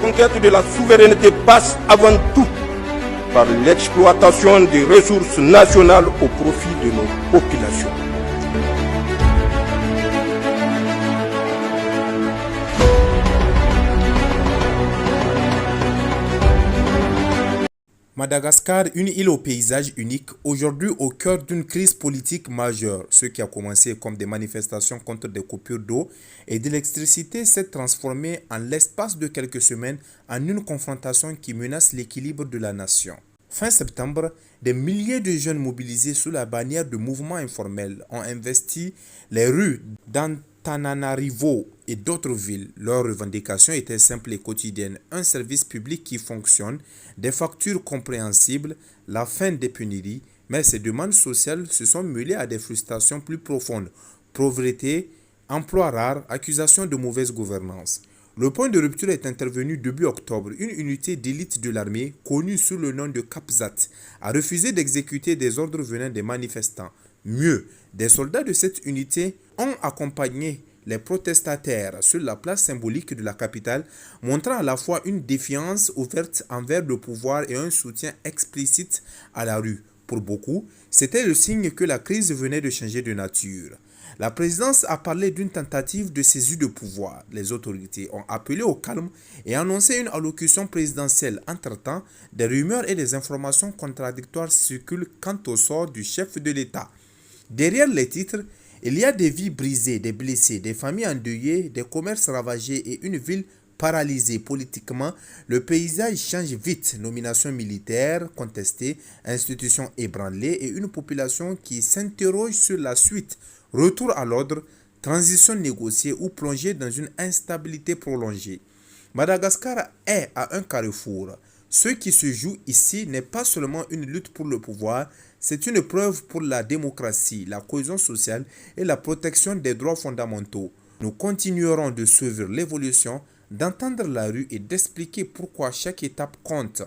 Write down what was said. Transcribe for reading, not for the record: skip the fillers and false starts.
conquête de la souveraineté passe avant tout par l'exploitation des ressources nationales au profit de nos populations. Madagascar, une île au paysage unique, aujourd'hui au cœur d'une crise politique majeure. Ce qui a commencé comme des manifestations contre des coupures d'eau et d'électricité s'est transformé en l'espace de quelques semaines en une confrontation qui menace l'équilibre de la nation. Fin septembre, des milliers de jeunes mobilisés sous la bannière de mouvements informels ont investi les rues d'Antananarivo et d'autres villes. Leurs revendications étaient simples et quotidiennes. Un service public qui fonctionne, des factures compréhensibles, la fin des pénuries, mais ces demandes sociales se sont mêlées à des frustrations plus profondes. Pauvreté, emplois rares, accusations de mauvaise gouvernance. Le point de rupture est intervenu début octobre. Une unité d'élite de l'armée, connue sous le nom de Capzat, a refusé d'exécuter des ordres venant des manifestants. Mieux, des soldats de cette unité ont accompagné les protestataires sur la place symbolique de la capitale, montrant à la fois une défiance ouverte envers le pouvoir et un soutien explicite à la rue. Pour beaucoup, c'était le signe que la crise venait de changer de nature. La présidence a parlé d'une tentative de saisie de pouvoir. Les autorités ont appelé au calme et annoncé une allocution présidentielle. Entre-temps, des rumeurs et des informations contradictoires circulent quant au sort du chef de l'État. Derrière les titres, il y a des vies brisées, des blessés, des familles endeuillées, des commerces ravagés et une ville paralysée politiquement. Le paysage change vite. Nominations militaires contestées, institutions ébranlées et une population qui s'interroge sur la suite. Retour à l'ordre, transition négociée ou plongée dans une instabilité prolongée. Madagascar est à un carrefour. Ce qui se joue ici n'est pas seulement une lutte pour le pouvoir, c'est une preuve pour la démocratie, la cohésion sociale et la protection des droits fondamentaux. Nous continuerons de suivre l'évolution, d'entendre la rue et d'expliquer pourquoi chaque étape compte.